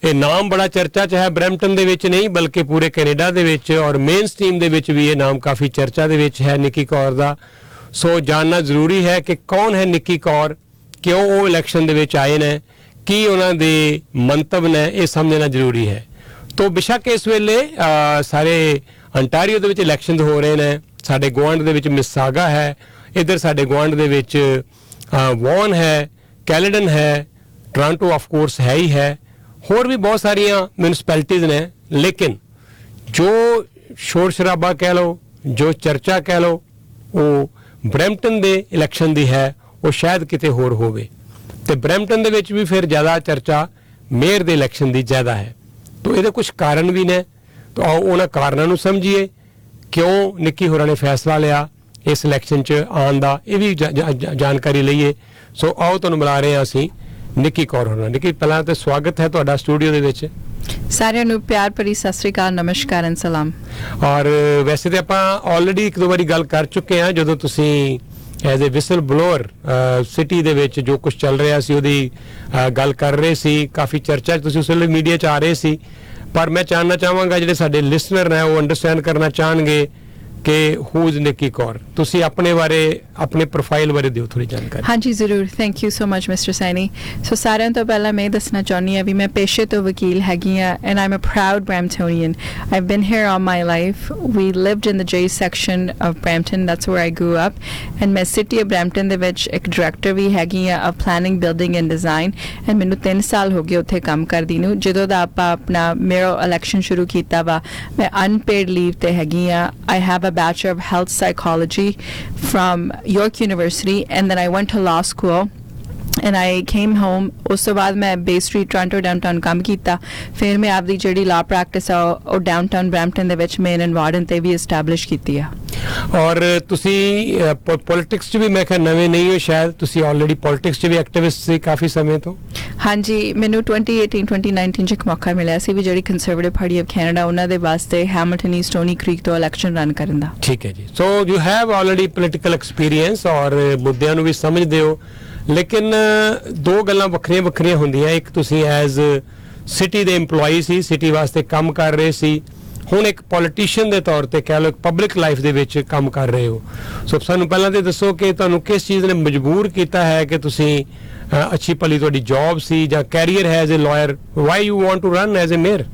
ਇਹ ਨਾਮ ਬੜਾ ਚਰਚਾ 'ਚ ਹੈ ਬਰੈਂਪਟਨ ਦੇ ਵਿੱਚ ਨਹੀਂ ਬਲਕਿ ਪੂਰੇ ਕੈਨੇਡਾ ਦੇ ਵਿੱਚ ਔਰ ਮੇਨ ਸਟ੍ਰੀਮ ਦੇ ਵਿੱਚ ਵੀ ਇਹ ਨਾਮ ਕਾਫੀ ਚਰਚਾ ਦੇ ਵਿੱਚ ਹੈ ਨਿੱਕੀ ਕੌਰ ਦਾ। ਸੋ ਜਾਣਨਾ ਜ਼ਰੂਰੀ ਹੈ ਕਿ ਕੌਣ ਹੈ ਨਿੱਕੀ ਕੌਰ, ਕਿਉਂ ਉਹ ਇਲੈਕਸ਼ਨ ਦੇ ਵਿੱਚ ਆਏ ਨੇ, ਕੀ ਉਹਨਾਂ ਦੇ ਮੰਤਵ ਨੇ, ਇਹ ਸਮਝਣਾ ਜ਼ਰੂਰੀ ਹੈ। ਤੋ ਬੇਸ਼ੱਕ ਇਸ ਵੇਲੇ ਸਾਰੇ ਅੰਟਾਰੀਓ ਦੇ ਵਿੱਚ ਇਲੈਕਸ਼ਨ ਹੋ ਰਹੇ ਨੇ। ਸਾਡੇ ਗੁਆਂਢ ਦੇ ਵਿੱਚ ਮਿਸਾਗਾ ਹੈ, ਇੱਧਰ ਸਾਡੇ ਗੁਆਂਢ ਦੇ ਵਿੱਚ ਵੌਨ ਹੈ, ਕੈਲੇਡਨ ਹੈ, ਟੋਰਾਂਟੋ ਆਫ ਕੋਰਸ ਹੈ ਹੀ ਹੈ, ਹੋਰ ਵੀ ਬਹੁਤ ਸਾਰੀਆਂ ਮਿਊਨਿਸਪੈਲਿਟੀਜ਼ ਨੇ। ਲੇਕਿਨ ਜੋ ਸ਼ੋਰ ਸ਼ਰਾਬਾ ਕਹਿ ਲਓ, ਜੋ ਚਰਚਾ ਕਹਿ ਲਓ, ਉਹ ਬਰੈਂਪਟਨ ਦੇ ਇਲੈਕਸ਼ਨ ਦੀ ਹੈ, ਉਹ ਸ਼ਾਇਦ ਕਿਤੇ ਹੋਰ ਹੋਵੇ। ਤੇ ਬਰੈਂਪਟਨ ਦੇ ਵਿੱਚ ਵੀ ਫਿਰ ਜ਼ਿਆਦਾ ਚਰਚਾ ਮੇਅਰ ਦੇ ਇਲੈਕਸ਼ਨ ਦੀ ਜ਼ਿਆਦਾ ਹੈ। ਤੋ ਇਹਦੇ ਕੁਝ ਕਾਰਨ ਵੀ ਨੇ, ਤਾਂ ਆਓ ਉਹਨਾਂ ਕਾਰਨਾਂ ਨੂੰ ਸਮਝੀਏ ਕਿਉਂ ਨਿੱਕੀ ਹੋਰਾਂ ਨੇ ਫੈਸਲਾ ਲਿਆ ਇਸ ਇਲੈਕਸ਼ਨ 'ਚ ਆਉਣ ਦਾ, ਇਹ ਵੀ ਜਾਣਕਾਰੀ ਲਈਏ। ਸੋ ਆਓ ਤੁਹਾਨੂੰ ਮਿਲਾ ਰਹੇ ਹਾਂ ਅਸੀਂ ਨਿੱਕੀ ਕੌਰ ਹੋਰਾਂ। ਨਿੱਕੀ, ਪਹਿਲਾਂ ਤਾਂ ਸਵਾਗਤ ਹੈ ਤੁਹਾਡਾ ਸਟੂਡੀਓ ਦੇ ਵਿੱਚ। ਸਾਰਿਆਂ ਨੂੰ ਪਿਆਰ ਭਰੀ ਸਤਿ ਸ੍ਰੀ ਅਕਾਲ, ਨਮਸਕਾਰ ਐਂਡ ਸਲਾਮ। ਔਰ ਵੈਸੇ ਤਾਂ ਆਪਾਂ ਆਲਰੇਡੀ ਇੱਕ ਦੋ ਵਾਰੀ ਗੱਲ ਕਰ ਚੁੱਕੇ ਹਾਂ ਜਦੋਂ ਤੁਸੀਂ as a whistle blower city ਦੇ ਵਿੱਚ ਜੋ ਕੁਝ ਚੱਲ ਰਿਹਾ ਸੀ ਉਹਦੀ ਗੱਲ ਕਰ ਰਹੇ ਸੀ। ਕਾਫੀ ਚਰਚਾ ਤੁਸੀਂ ਉਸ ਵੇਲੇ ਮੀਡੀਆ 'ਚ ਆ ਰਹੇ ਸੀ। ਪਰ ਮੈਂ ਜਾਣਨਾ ਚਾਹਾਂਗਾ ਜਿਹੜੇ ਸਾਡੇ ਲਿਸਨਰ ਨੇ ਉਹ ਅੰਡਰਸਟੈਂਡ ਕਰਨਾ ਚਾਹਣਗੇ ਕਿ ਹੂ ਇਜ਼ ਨਿੱਕੀ ਕੌਰ। ਤੁਸੀਂ ਆਪਣੇ ਬਾਰੇ, ਆਪਣੇ ਪ੍ਰੋਫਾਈਲ ਬਾਰੇ ਦਿਓ ਥੋੜੀ ਜਾਣਕਾਰੀ। ਹਾਂਜੀ ਜ਼ਰੂਰ, thank you so much mister Saini. So ਸਾਰਿਆਂ ਤੋਂ ਪਹਿਲਾਂ ਮੈਂ ਦੱਸਣਾ ਚਾਹੁੰਦੀ ਹਾਂ ਵੀ ਮੈਂ ਪੇਸ਼ੇ ਤੋਂ ਵਕੀਲ ਹੈਗੀ ਹਾਂ and I am a proud Bramptonian. I've been here all my life. We lived in the J section of Brampton, that's where I grew up. And ਮੈਂ ਸਿਟੀ ਆਫ ਬ੍ਰੈਂਪਟਨ ਦੇ ਵਿੱਚ ਇੱਕ ਡਾਇਰੈਕਟਰ ਵੀ ਹੈਗੀ ਹਾਂ of planning, building and design. And ਮੈਨੂੰ 3 ਸਾਲ ਹੋ ਗਏ ਉੱਥੇ ਕੰਮ ਕਰਦੀ ਨੂੰ। ਜਦੋਂ ਦਾ ਆਪਾਂ ਆਪਣਾ ਮੇਰਾ ਇਲੈਕਸ਼ਨ ਸ਼ੁਰੂ ਕੀਤਾ ਵਾ, ਮੈਂ ਅਨਪੇਡ ਲੀਵ ਤੇ ਹੈਗੀ ਹਾਂ। I have a Bachelor of Health Psychology from York University, and then I went to law school and I came home. ਉਸ ਤੋਂ ਬਾਅਦ ਮੈਂ ਬੇ ਸਟਰੀਟ ਟੋਰਾਂਟੋ ਡਾਊਨਟਾਊਨ ਕੰਮ ਕੀਤਾ। ਫਿਰ ਮੈਂ ਆਪਦੀ ਜਿਹੜੀ ਲਾਅ ਪ੍ਰੈਕਟਿਸ ਆ ਉਹ ਡਾਊਨਟਾਊਨ ਬਰੈਂਪਟਨ ਦੇ ਵਿੱਚ ਮੇਨ ਐਂਡ ਵਾਰਡਨ ਤੇ ਵੀ ਐਸਟੈਬਲਿਸ਼ ਕੀਤੀ ਆ। ਔਰ ਤੁਸੀਂ ਪੋਲਿਟਿਕਸ 'ਚ ਵੀ ਮੈਂ ਕਿਹਾ ਨਵੇਂ ਨਹੀਂ ਹੋ ਸ਼ਾਇਦ, ਤੁਸੀਂ ਆਲਰੇਡੀ ਪੋਲਿਟਿਕਸ 'ਚ ਵੀ ਐਕਟਿਵਿਸਟ ਸੀ ਕਾਫੀ ਸਮੇਂ ਤੋਂ। ਹਾਂਜੀ, ਮੈਨੂੰ 2018-2019 'ਚ ਇੱਕ ਮੌਕਾ ਮਿਲਿਆ ਸੀ ਵੀ ਜਿਹੜੀ ਕੰਜ਼ਰਵੇਟਿਵ ਪਾਰਟੀ ਆਫ ਕੈਨੇਡਾ ਉਹਨਾਂ ਦੇ ਵਾਸਤੇ ਹੈਮਿਲਟਨ ਈਸਟ ਸਟੋਨੀ ਕ੍ਰੀਕ ਤੋਂ ਇਲੈਕਸ਼ਨ ਰਨ ਕਰਨ ਦਾ। ਠੀਕ ਹੈ ਜੀ। So you have already political experience ਔਰ ਮੁੱਦਿਆਂ ਨੂੰ ਵੀ ਸਮਝਦੇ ਹੋ। ਲੇਕਿਨ ਦੋ ਗੱਲਾਂ ਵੱਖਰੀਆਂ ਵੱਖਰੀਆਂ ਹੁੰਦੀਆਂ। ਇੱਕ ਤੁਸੀਂ ਐਜ਼ ਸਿਟੀ ਦੇ EMPLOYEE ਸੀ, ਸਿਟੀ ਵਾਸਤੇ ਕੰਮ ਕਰ ਰਹੇ ਸੀ। ਹੁਣ ਇੱਕ ਪੋਲੀਟੀਸ਼ੀਅਨ ਦੇ ਤੌਰ ਤੇ ਕਹਿ ਲਓ ਪਬਲਿਕ ਲਾਈਫ ਦੇ ਵਿੱਚ ਕੰਮ ਕਰ ਰਹੇ ਹੋ। ਸੋ ਸਾਨੂੰ ਪਹਿਲਾਂ ਤੇ ਦੱਸੋ ਕਿ ਤੁਹਾਨੂੰ ਕਿਸ ਚੀਜ਼ ਨੇ ਮਜਬੂਰ ਕੀਤਾ ਹੈ ਕਿ ਤੁਸੀਂ ਅੱਛੀ ਭਲੀ ਤੁਹਾਡੀ ਜੌਬ ਸੀ ਜਾਂ ਕੈਰੀਅਰ ਹੈ as a lawyer, why you want to run as a mayor?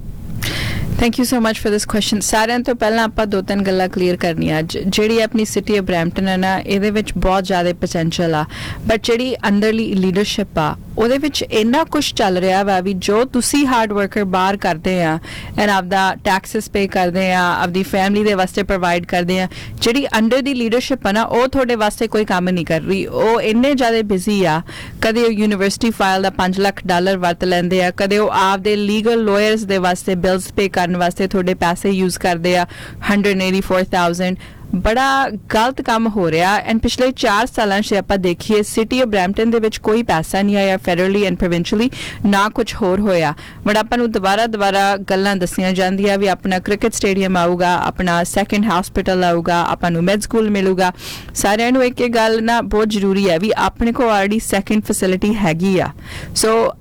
Thank you so much for this question. ਸਾਰਿਆਂ ਤੋਂ ਪਹਿਲਾਂ ਆਪਾਂ 2-3 ਗੱਲਾਂ ਕਲੀਅਰ ਕਰਨੀਆਂ। ਜਿਹੜੀ ਆਪਣੀ ਸਿਟੀ ਆਫ ਬਰੈਂਪਟਨ ਹੈ ਨਾ, ਇਹਦੇ ਵਿੱਚ ਬਹੁਤ ਜ਼ਿਆਦਾ ਪੋਟੈਂਸ਼ੀਅਲ ਆ, ਬਟ ਜਿਹੜੀ ਅੰਦਰਲੀ ਲੀਡਰਸ਼ਿਪ ਆ ਉਹਦੇ ਵਿੱਚ ਇੰਨਾ ਕੁਝ ਚੱਲ ਰਿਹਾ ਵਾ ਵੀ ਜੋ ਤੁਸੀਂ ਹਾਰਡ ਵਰਕਰ ਬਾਹਰ ਕਰਦੇ ਆ ਐਂਡ ਆਪਦਾ ਟੈਕਸਿਸ ਪੇ ਕਰਦੇ ਆ, ਆਪਦੀ ਫੈਮਿਲੀ ਦੇ ਵਾਸਤੇ ਪ੍ਰੋਵਾਈਡ ਕਰਦੇ ਆ, ਜਿਹੜੀ ਅੰਡਰ ਦੀ ਲੀਡਰਸ਼ਿਪ ਆ ਨਾ ਉਹ ਤੁਹਾਡੇ ਵਾਸਤੇ ਕੋਈ ਕੰਮ ਨਹੀਂ ਕਰ ਰਹੀ। ਉਹ ਇੰਨੇ ਜ਼ਿਆਦਾ ਬਿਜ਼ੀ ਆ, ਕਦੇ ਉਹ ਯੂਨੀਵਰਸਿਟੀ ਫਾਈਲ ਦਾ $5 ਲੱਖ ਵਰਤ ਲੈਂਦੇ ਆ, ਕਦੇ ਉਹ ਆਪਦੇ ਲੀਗਲ ਲਾਇਰਸ ਦੇ ਵਾਸਤੇ ਬਿਲਸ ਪੇ ਕਰਨ ਵਾਸਤੇ ਤੁਹਾਡੇ ਪੈਸੇ ਯੂਜ਼ ਕਰਦੇ ਆ 184,000। ਬੜਾ ਗਲਤ ਕੰਮ ਹੋ ਰਿਹਾ। ਐਂਡ ਪਿਛਲੇ 4 ਸਾਲਾਂ 'ਚ ਆਪਾਂ ਦੇਖੀਏ ਸਿਟੀ ਆਫ ਬਰੈਂਪਟਨ ਦੇ ਵਿੱਚ ਕੋਈ ਪੈਸਾ ਨਹੀਂ ਆਇਆ ਫੈਡਰਲੀ ਐਂਡ ਪ੍ਰੋਵਿੰਸ਼ਲੀ, ਨਾ ਕੁਝ ਹੋਰ ਹੋਇਆ। ਬਟ ਆਪਾਂ ਨੂੰ ਦੁਬਾਰਾ ਗੱਲਾਂ ਦੱਸੀਆਂ ਜਾਂਦੀਆਂ ਵੀ ਆਪਣਾ ਕ੍ਰਿਕਟ ਸਟੇਡੀਅਮ ਆਊਗਾ, ਆਪਣਾ ਸੈਕੰਡ ਹਸਪੀਟਲ ਆਊਗਾ, ਆਪਾਂ ਨੂੰ ਮੈਡ ਸਕੂਲ ਮਿਲੂਗਾ। ਸਾਰਿਆਂ ਨੂੰ ਇੱਕ ਗੱਲ ਨਾ ਬਹੁਤ ਜ਼ਰੂਰੀ ਹੈ ਵੀ ਆਪਣੇ ਕੋਲ ਆਲਰੇਡੀ ਸੈਕੰਡ ਫੈਸਿਲਿਟੀ ਹੈਗੀ ਆ। ਸੋ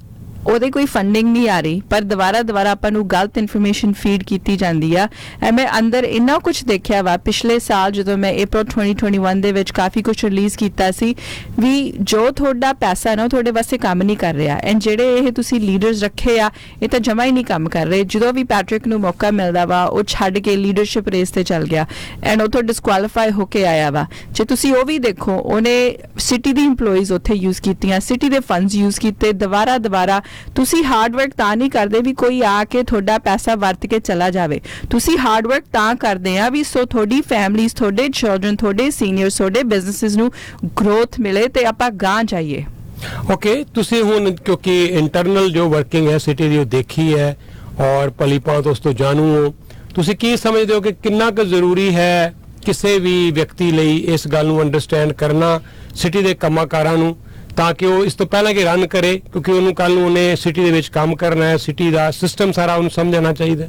ਉਹਦੇ ਕੋਈ ਫੰਡਿੰਗ ਨਹੀਂ ਆ ਰਹੀ, ਪਰ ਦੁਬਾਰਾ ਆਪਾਂ ਨੂੰ ਗਲਤ ਇਨਫੋਰਮੇਸ਼ਨ ਫੀਡ ਕੀਤੀ ਜਾਂਦੀ ਆ। ਮੈਂ ਅੰਦਰ ਇੰਨਾ ਕੁਝ ਦੇਖਿਆ ਵਾ ਪਿਛਲੇ ਸਾਲ ਜਦੋਂ ਮੈਂ April 2021 ਦੇ ਵਿੱਚ ਕਾਫੀ ਕੁਝ ਰਿਲੀਜ਼ ਕੀਤਾ ਸੀ ਵੀ ਜੋ ਤੁਹਾਡਾ ਪੈਸਾ ਨਾ ਤੁਹਾਡੇ ਵਾਸਤੇ ਕੰਮ ਨਹੀਂ ਕਰ ਰਿਹਾ। ਐਂਡ ਜਿਹੜੇ ਇਹ ਤੁਸੀਂ ਲੀਡਰਸ ਰੱਖੇ ਆ ਇਹ ਤਾਂ ਜਮਾ ਹੀ ਨਹੀਂ ਕੰਮ ਕਰ ਰਹੇ। ਜਦੋਂ ਵੀ ਪੈਟਰਿਕ ਨੂੰ ਮੌਕਾ ਮਿਲਦਾ ਵਾ ਉਹ ਛੱਡ ਕੇ ਲੀਡਰਸ਼ਿਪ ਰੇਸ ਤੇ ਚੱਲ ਗਿਆ ਐਂਡ ਉਹ ਤੋਂ ਡਿਸਕੁਆਲੀਫਾਈ ਹੋ ਕੇ ਆਇਆ ਵਾ। ਜੇ ਤੁਸੀਂ ਉਹ ਵੀ ਦੇਖੋ, ਉਹਨੇ ਸਿਟੀ ਦੀ EMPLOYEES ਉੱਥੇ ਯੂਜ਼ ਕੀਤੀਆਂ, ਸਿਟੀ ਦੇ ਫੰਡਸ ਯੂਜ਼ ਕੀਤੇ। ਦੁਬਾਰਾ ਤੁਸੀਂ ਹਾਰਡ ਵਰਕ ਤਾਂ ਨਹੀਂ ਕਰਦੇ ਵੀ ਕੋਈ ਆ ਕੇ ਤੁਹਾਡਾ ਪੈਸਾ ਵਰਤ ਕੇ ਚਲਾ ਜਾਵੇ। ਤੁਸੀਂ ਹਾਰਡ ਵਰਕ ਤਾਂ ਕਰਦੇ ਆ ਵੀ ਸੋ ਤੁਹਾਡੀ ਫੈਮਲੀਜ਼, ਤੁਹਾਡੇ ਚਿਲਡਰਨ, ਤੁਹਾਡੇ ਸੀਨੀਅਰਸ, ਤੁਹਾਡੇ ਬਿਜ਼ਨਸਿਸ ਨੂੰ ਗਰੋਥ ਮਿਲੇ ਤੇ ਆਪਾਂ ਗਾਂ ਜਾਈਏ। ਓਕੇ, ਤੁਸੀਂ ਹੁਣ ਕਿਉਂਕਿ ਇੰਟਰਨਲ ਜੋ ਵਰਕਿੰਗ ਹੈ ਸਿਟੀ ਦੀ ਉਹ ਦੇਖੀ ਹੈ ਔਰ ਭਲੀ ਭਾਂਤ ਉਸ ਤੋਂ ਜਾਣੂ ਹੋ, ਤੁਸੀਂ ਕੀ ਸਮਝਦੇ ਹੋ ਕਿ ਕਿੰਨਾ ਕੁ ਜ਼ਰੂਰੀ ਹੈ ਕਿਸੇ ਵੀ ਵਿਅਕਤੀ ਲਈ ਇਸ ਗੱਲ ਨੂੰ ਅੰਡਰਸਟੈਂਡ ਕਰਨਾ ਸਿਟੀ ਦੇ ਕੰਮਾਂ ਕਾਰਾਂ ਨੂੰ, ਤਾਂ ਕਿ ਉਹ ਇਸ ਤੋਂ ਪਹਿਲਾਂ ਕਿ ਰਨ ਕਰੇ, ਕਿਉਂਕਿ ਉਹਨੂੰ ਕੱਲ ਨੂੰ ਉਹਨੇ ਸਿਟੀ ਦੇ ਵਿੱਚ ਕੰਮ ਕਰਨਾ ਹੈ, ਸਿਟੀ ਦਾ ਸਿਸਟਮ ਸਾਰਾ ਉਹਨੂੰ ਸਮਝਣਾ ਚਾਹੀਦਾ।